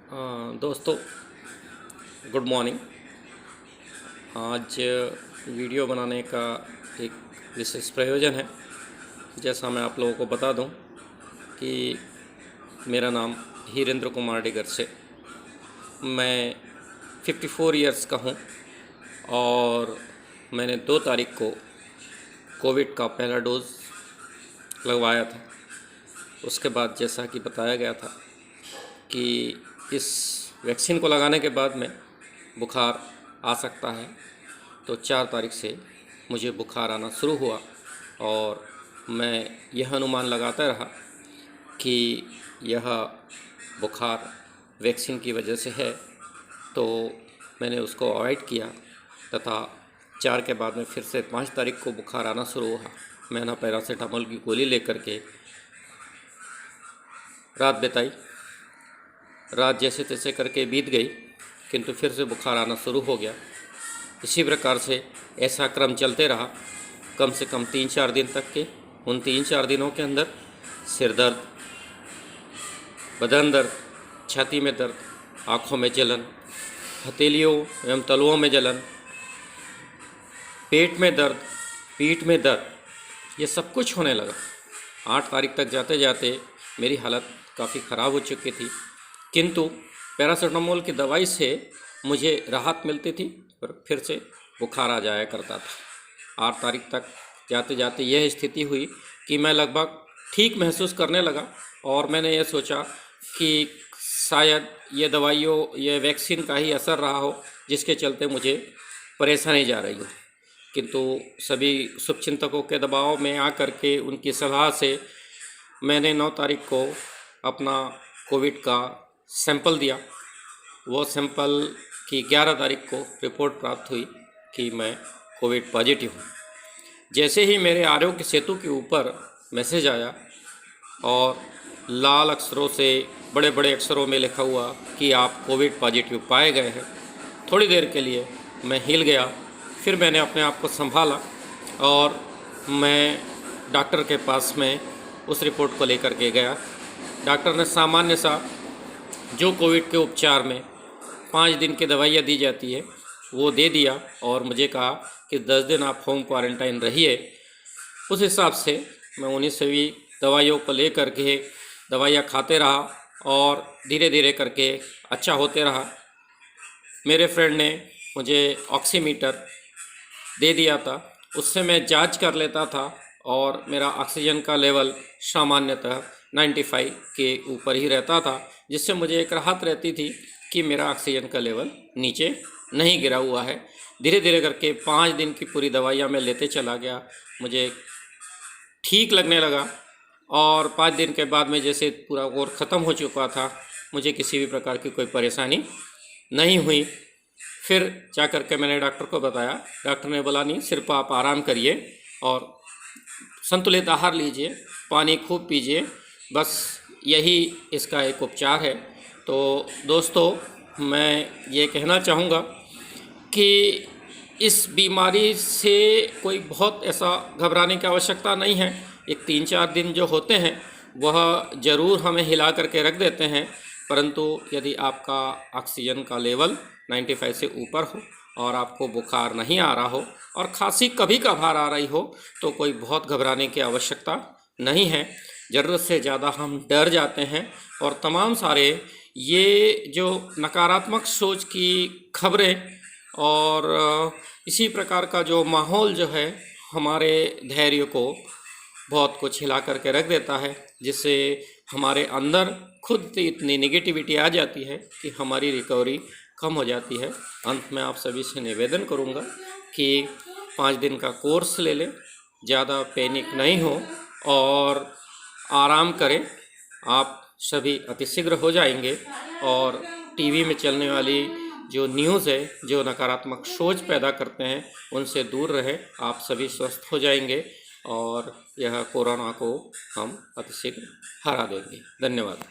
दोस्तों, good morning. आज video बनाने का एक विशेष प्रयोजन है। जैसा मैं आप लोगों को बता दूं कि मेरा नाम हीरेंद्र कुमार डिगर से, मैं 54 इयर्स का हूं और मैंने 2 तारीख को कोविड का पहला डोज़ लगवाया था। उसके बाद जैसा कि बताया गया था कि इस वैक्सीन को लगाने के बाद में बुखार आ सकता है, तो 4 तारीख से मुझे बुखार आना शुरू हुआ और मैं यह अनुमान लगाता रहा कि यह बुखार वैक्सीन की वजह से है, तो मैंने उसको अवॉइड किया तथा 4 के बाद में फिर से 5 तारीख को बुखार आना शुरू हुआ। मैंने पैरासीटामोल की गोली लेकर के रात बिताई। रात जैसे तैसे करके बीत गई, किंतु फिर से बुखार आना शुरू हो गया। इसी प्रकार से ऐसा क्रम चलते रहा कम से कम 3-4 दिन तक के। उन 3-4 दिनों के अंदर सिर दर्द, बदन दर्द, छाती में दर्द, आँखों में जलन, हथेलियों एवं तलुओं में जलन, पेट में दर्द, पीठ में दर्द, ये सब कुछ होने लगा। 8 तारीख तक जाते जाते मेरी हालत काफ़ी ख़राब हो चुकी थी, किंतु पैरासीटामोल की दवाई से मुझे राहत मिलती थी, पर फिर से बुखार आ जाया करता था। 8 तारीख तक जाते जाते यह स्थिति हुई कि मैं लगभग ठीक महसूस करने लगा और मैंने यह सोचा कि शायद ये वैक्सीन का ही असर रहा हो, जिसके चलते मुझे परेशानी जा रही हो। किंतु सभी शुभचिंतकों के दबाव में आकर के उनकी सलाह से मैंने 9 तारीख को अपना कोविड का सैंपल दिया। वो सैंपल की 11 तारीख को रिपोर्ट प्राप्त हुई कि मैं कोविड पॉजिटिव हूँ। जैसे ही मेरे आरोग्य सेतु के ऊपर मैसेज आया और लाल अक्षरों से बड़े बड़े अक्षरों में लिखा हुआ कि आप कोविड पॉजिटिव पाए गए हैं, थोड़ी देर के लिए मैं हिल गया। फिर मैंने अपने आप को संभाला और मैं डॉक्टर के पास में उस रिपोर्ट को लेकर के गया। डॉक्टर ने सामान्य सा जो कोविड के उपचार में 5 दिन की दवाइयाँ दी जाती है वो दे दिया और मुझे कहा कि 10 दिन आप होम क्वारंटाइन रहिए। उस हिसाब से मैं उन्हीं सभी दवाइयों को ले करके दवाइयाँ खाते रहा और धीरे धीरे करके अच्छा होते रहा। मेरे फ्रेंड ने मुझे ऑक्सीमीटर दे दिया था, उससे मैं जांच कर लेता था और मेरा ऑक्सीजन का लेवल सामान्यतः 95 के ऊपर ही रहता था, जिससे मुझे एक राहत रहती थी कि मेरा ऑक्सीजन का लेवल नीचे नहीं गिरा हुआ है। धीरे धीरे करके 5 दिन की पूरी दवाइयाँ मैं लेते चला गया, मुझे ठीक लगने लगा और 5 दिन के बाद में जैसे पूरा कोर्स ख़त्म हो चुका था, मुझे किसी भी प्रकार की कोई परेशानी नहीं हुई। फिर जा कर के मैंने डॉक्टर को बताया। डॉक्टर ने बोला नहीं, सिर्फ आप आराम करिए और संतुलित आहार लीजिए, पानी खूब पीजिए, बस यही इसका एक उपचार है। तो दोस्तों, मैं ये कहना चाहूँगा कि इस बीमारी से कोई बहुत ऐसा घबराने की आवश्यकता नहीं है। एक 3-4 दिन जो होते हैं वह ज़रूर हमें हिला करके रख देते हैं, परंतु यदि आपका ऑक्सीजन का लेवल 95 से ऊपर हो और आपको बुखार नहीं आ रहा हो और खांसी कभी कभार आ रही हो, तो कोई बहुत घबराने की आवश्यकता नहीं है। ज़रूरत से ज़्यादा हम डर जाते हैं और तमाम सारे ये जो नकारात्मक सोच की खबरें और इसी प्रकार का जो माहौल जो है हमारे धैर्य को बहुत कुछ हिला करके रख देता है, जिससे हमारे अंदर खुद से इतनी नेगेटिविटी आ जाती है कि हमारी रिकवरी कम हो जाती है। अंत में आप सभी से निवेदन करूंगा कि 5 दिन का कोर्स ले लें, ज़्यादा पैनिक नहीं हो और आराम करें। आप सभी अतिशीघ्र हो जाएंगे और टीवी में चलने वाली जो न्यूज़ है, जो नकारात्मक सोच पैदा करते हैं, उनसे दूर रहें। आप सभी स्वस्थ हो जाएंगे और यह कोरोना को हम अतिशीघ्र हरा देंगे। धन्यवाद।